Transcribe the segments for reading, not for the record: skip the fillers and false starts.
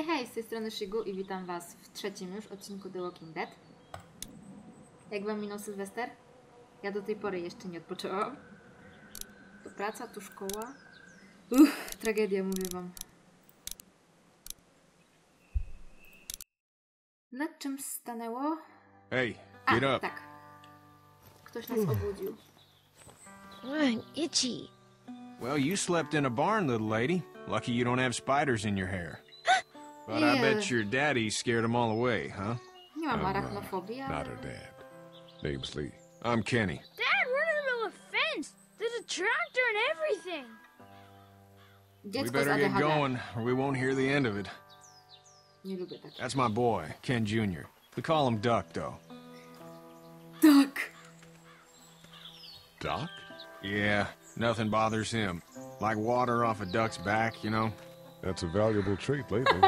Hej, hej, z tej strony Shigu i witam was w trzecim już odcinku The Walking Dead. Jak wam minął Sylwester? Ja do tej pory jeszcze nie odpoczęłam. To praca, to szkoła. Tragedia, mówię wam. Nad czym stanęło? Hey, get up. Tak. Ktoś nas obudził. I'm itchy. Well, you slept in a barn, little lady. Lucky you don't have spiders in your hair. But I bet your daddy scared them all away, huh? Nie mam arachnofobii, ale... Not her dad. Name's Lee. I'm Kenny. Dad, we're in the middle of a fence. There's a tractor and everything. We Dziecko z better get ADHD. going, or we won't hear the end of it. Nie lubię takich. That's my boy, Ken Jr. We call him Duck, though. Tak! Doc? Yeah, nothing bothers him. Like water off a duck's back, you know? That's a valuable trait lately.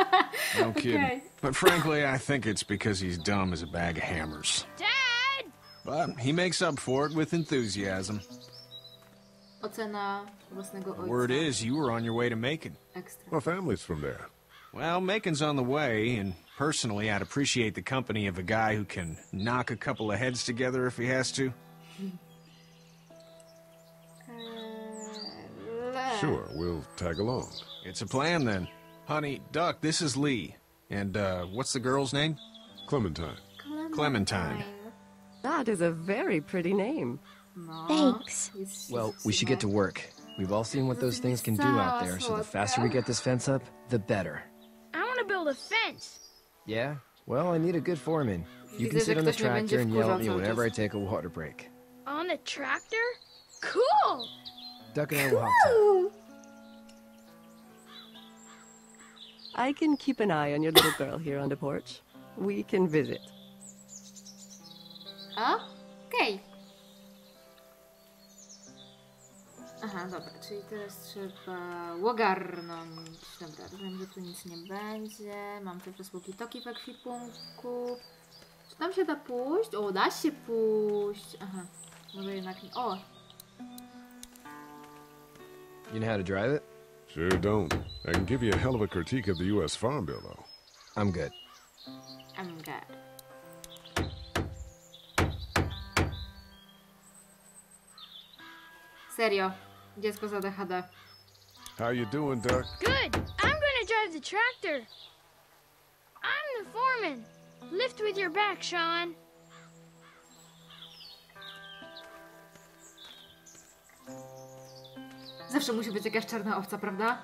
No kidding. Okay. But frankly, I think it's because he's dumb as a bag of hammers. Dad! But he makes up for it with enthusiasm. Ocena własnego ojca. Word is, you were on your way to Macon. Ekstra. My family's from there. Well, Macon's on the way, and personally, I'd appreciate the company of a guy who can knock a couple of heads together if he has to. Sure, we'll tag along. It's a plan, then. Honey, Duck, this is Lee. And, what's the girl's name? Clementine. Clementine. That is a very pretty name. No, Thanks. jest Well, we should get to work. We've all seen what those things can do out there, so the faster we get this fence up, the better. I want to build a fence. Yeah? Well, I need a good foreman. You can Widzę, sit że on the ktoś mnie będzie tractor and yell at me wkurzał cały whenever I czas. take a water break. On the tractor? Cool! Duck and I will hop to. I can keep an eye on your little girl here on the porch. We can visit. A? Okej. Aha, dobra, czyli teraz trzeba ogarnąć. Dobra, rozumiem, że tu nic nie będzie. Mam tu przez walkie-talkie w ekwipunku. Czy tam się da pójść? O, da się pójść. Aha, może jednak nie. O! You know how to drive it? Sure don't. I can give you a hell of a critique of the U.S. Farm Bill, though. I'm good. I'm good. Serio. Dziecko z ADHD. How you doing, Duck? Good. I'm going to drive the tractor. I'm the foreman. Lift with your back, Sean. Zawsze musi być jakaś czarna owca, prawda?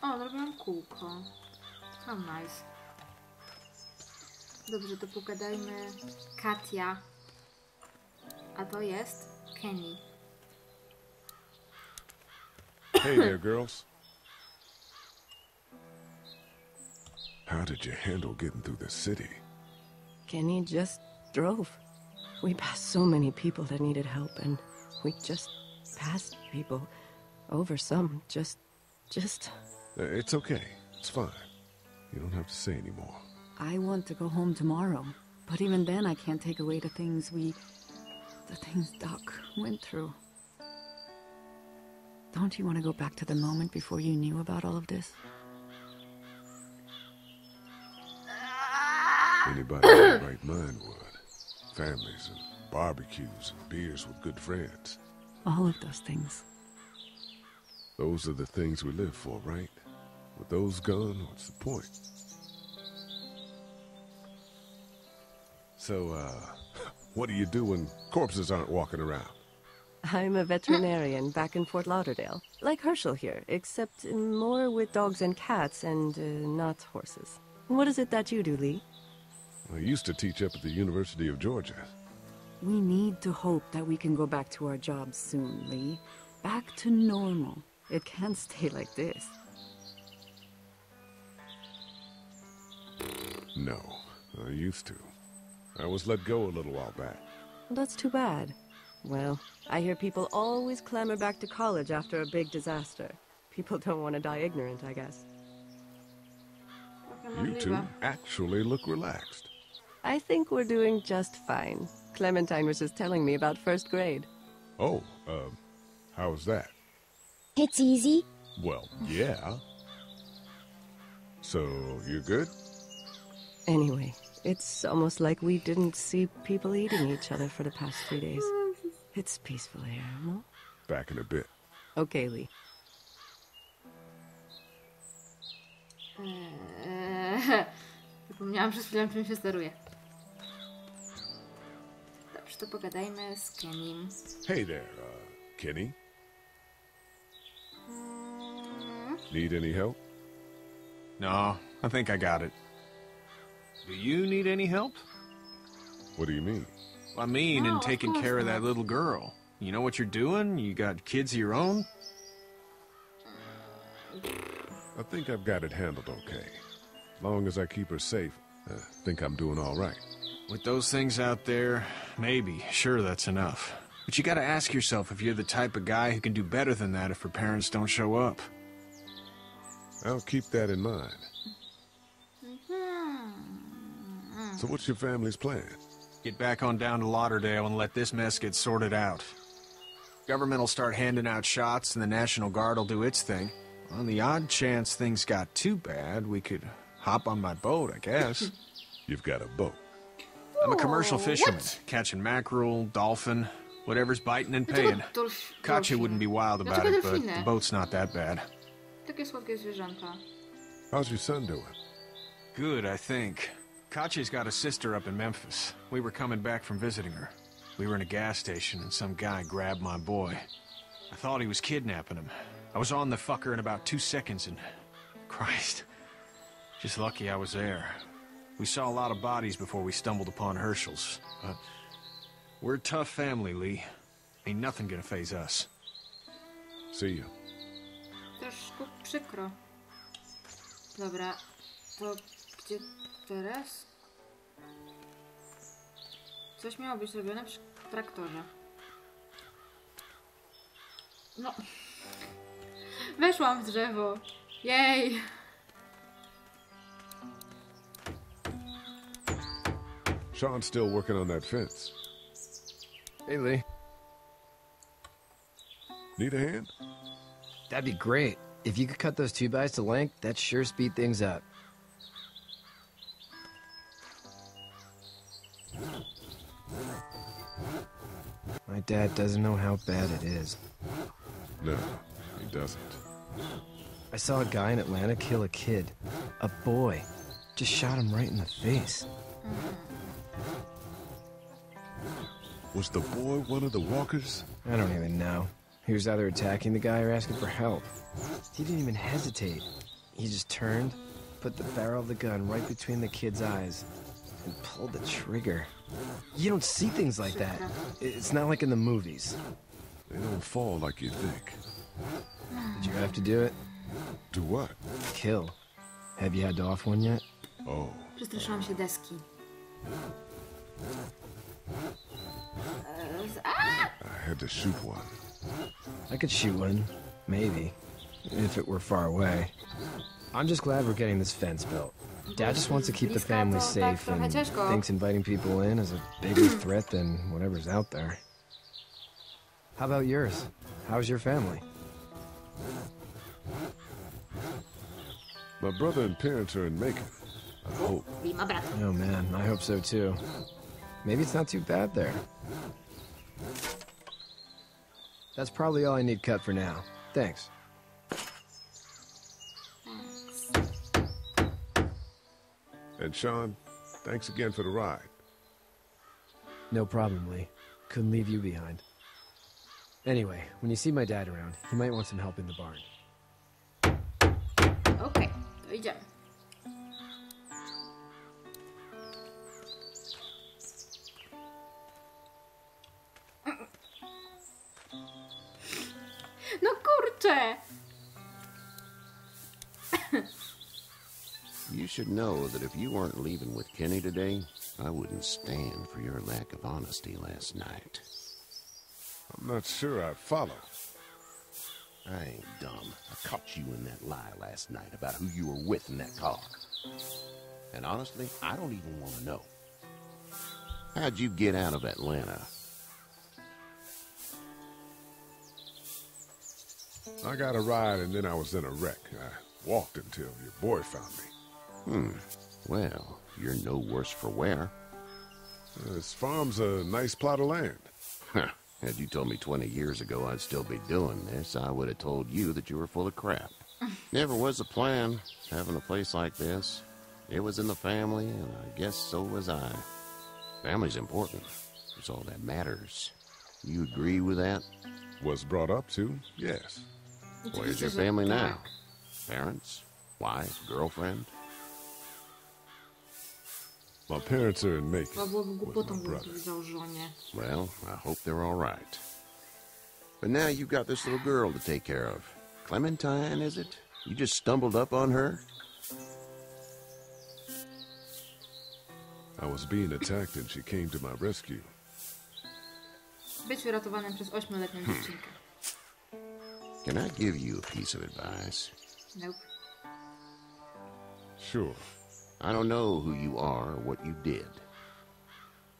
O, zrobiłam kółko. How nice. Dobrze, to pogadajmy. Katia. A to jest Kenny. Hey there, girls. How did you handle getting through the city? Kenny just drove. We passed so many people that needed help, and we just passed people. Over some, just... It's okay. It's fine. You don't have to say anymore. I want to go home tomorrow, but even then I can't take away the things Doc went through. Don't you want to go back to the moment before you knew about all of this? Anybody in their right mind would. Families and barbecues and beers with good friends. All of those things. Those are the things we live for, right? With those gone, what's the point? So, what do you do when corpses aren't walking around? I'm a veterinarian back in Fort Lauderdale. Like Herschel here, except more with dogs and cats and not horses. What is it that you do, Lee? I used to teach up at the University of Georgia. We need to hope that we can go back to our jobs soon, Lee. Back to normal. It can't stay like this. No, I used to. I was let go a little while back. That's too bad. Well, I hear people always clamor back to college after a big disaster. People don't want to die ignorant, I guess. You two actually look relaxed. I think we're doing just fine. Clementine was just telling me about first grade. Oh, how's that? It's easy. Well, yeah. So, you're good? Anyway, it's almost like we didn't see people eating each other for the past 3 days. It's peaceful here, no? Back in a bit. Okay, Lee. Zapomniałam przez chwilę, czym się steruje. Dobrze, to pogadajmy z Kenim. Hey there, Kenny. Need any help? No, I think I got it. Do you need any help? What do you mean? I mean, No, in of taking course care of not. that little girl. You know what you're doing? You got kids of your own? I think I've got it handled okay. As long as I keep her safe, I think I'm doing all right. With those things out there, maybe. Sure, that's enough. But you gotta ask yourself if you're the type of guy who can do better than that if her parents don't show up. I'll keep that in mind. So what's your family's plan? Get back on down to Lauderdale and let this mess get sorted out. Government will start handing out shots and the National Guard will do its thing. On the odd chance things got too bad, we could hop on my boat, I guess. You've got a boat. I'm a commercial fisherman, what? catching mackerel, dolphin, whatever's biting and paying. Katya wouldn't be wild about it, but the boat's not that bad. Takie słodkie zwierzęta. How's your son doing? Good, I think. Katya's got a sister up in Memphis. We were coming back from visiting her. We were in a gas station and some guy grabbed my boy. I thought he was kidnapping him. I was on the fucker in about 2 seconds and... Christ. Just lucky I was there. We saw a lot of bodies before we stumbled upon Herschel's. But we're a tough family, Lee. Ain't nothing gonna faze us. See you. Troszkę przykro. Dobra, to gdzie teraz? Coś miało być robione przy traktorze. No. Weszłam w drzewo. Jej! Sean's still working on that fence. Hey, Lee. Need a hand? That'd be great. If you could cut those 2x to length, that'd sure speed things up. My dad doesn't know how bad it is. No, he doesn't. I saw a guy in Atlanta kill a kid. A boy. Just shot him right in the face. Was the boy one of the walkers? I don't even know. He was either attacking the guy or asking for help. He didn't even hesitate. He just turned, put the barrel of the gun right between the kid's eyes, and pulled the trigger. You don't see things like that. It's not like in the movies. They don't fall like you think. Did you have to do it? Do what? Kill. Have you had to off one yet? Oh, Przestraszyłam się deski. I had to shoot one. I could shoot one. Maybe. If it were far away. I'm just glad we're getting this fence built. Dad just wants to keep the family safe and thinks inviting people in is a bigger threat than whatever's out there. How about yours? How's your family? My brother and parents are in Macon. I hope. Ma brat. Oh man, I hope so too. Maybe it's not too bad there. That's probably all I need cut for now. Thanks. And Sean, thanks again for the ride. No problem, Lee. Couldn't leave you behind. Anyway, when you see my dad around, he might want some help in the barn. Okej, to idziemy. No kurczę! You should know that if you weren't leaving with Kenny today, I wouldn't stand for your lack of honesty last night. I'm not sure I follow. I ain't dumb. I caught you in that lie last night about who you were with in that car. And honestly, I don't even want to know. How'd you get out of Atlanta? I got a ride and then I was in a wreck. I walked until your boy found me. Well, you're no worse for wear. This farm's a nice plot of land. Had you told me 20 years ago I'd still be doing this, I would have told you that you were full of crap. Never was a plan, having a place like this. It was in the family, and I guess so was I. Family's important. It's all that matters. You agree with that? Was brought up to, yes. Where's your family now? Parents? Wife? Girlfriend? My parents are in Macon Chyba byłoby with głupotą, my gdybym brother. powiedział żonie. Well, I hope they're all right. But now you've got this little girl to take care of. Clementine, is it? You just stumbled up on her? I was being attacked and she came to my rescue. Być uratowanym przez 8-letnią dziewczynkę. Can I give you a piece of advice? Nope. Sure. I don't know who you are or what you did.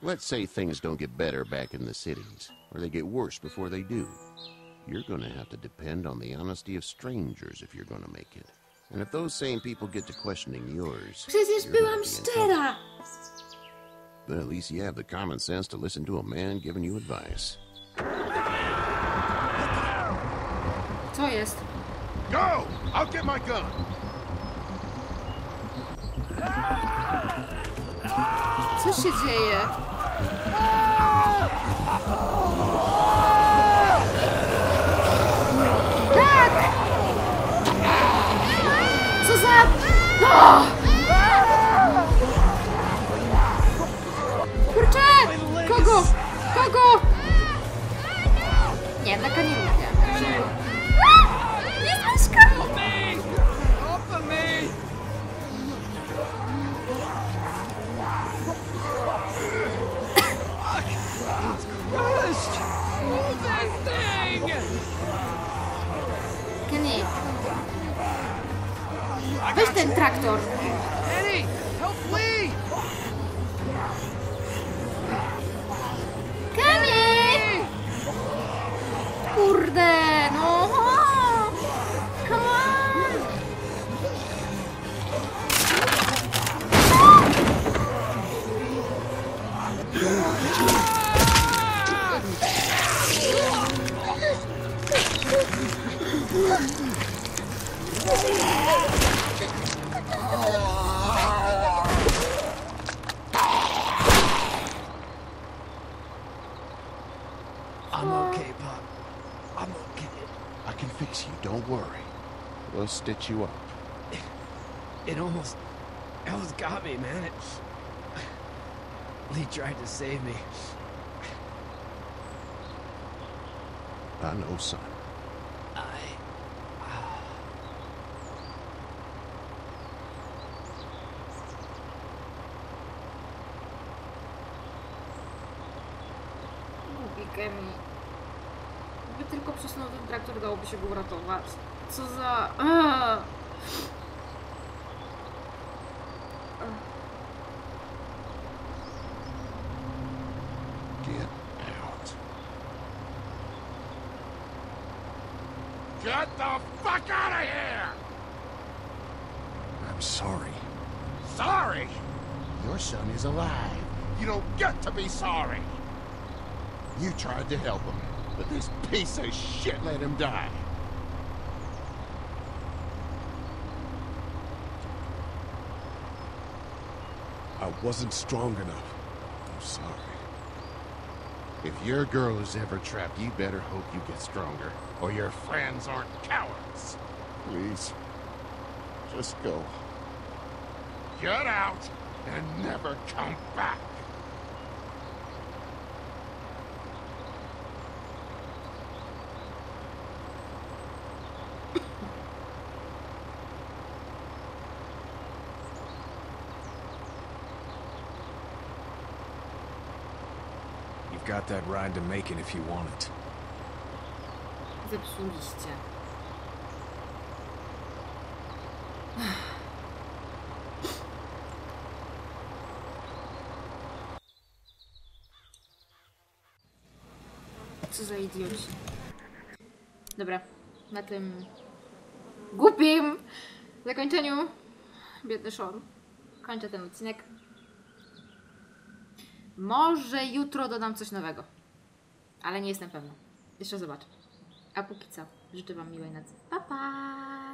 Let's say things don't get better back in the cities, or they get worse before they do. You're gonna have to depend on the honesty of strangers if you're gonna make it. And if those same people get to questioning yours, Przecież you're gonna byłam be in szczera! But at least you have the common sense to listen to a man giving you advice. Co jest? Go! I'll get my gun! Co się dzieje? Tak! Co za... O! Kurczę! Kogo? Kogo? Nie, taka nie lubię. Jest myszka! Kenny. Weź ten traktor. Kenny! Kurde, no. Come on. I'm okay, Pop. I'm okay. I can fix you, don't worry. We'll stitch you up. It almost got me, man. Lee tried to save me. I know, son. Kenny. Gdyby tylko przesunął ten traktor, dałoby się go uratować. Co za... Get out. Get the fuck out of here! I'm sorry. Sorry? Your son is alive. You don't get to be sorry. You tried to help him, but this piece of shit let him die. I wasn't strong enough. I'm sorry. If your girl is ever trapped, you better hope you get stronger, or your friends aren't cowards. Please, just go. Get out and never come back. You've got that ride to Macon if you want it. Zepsuliście. Co za idioci. Dobra, na tym głupim zakończeniu biedny Sean kończę ten odcinek. Może jutro dodam coś nowego. Ale nie jestem pewna. Jeszcze zobaczę. A póki co, życzę Wam miłej nocy. Pa, pa!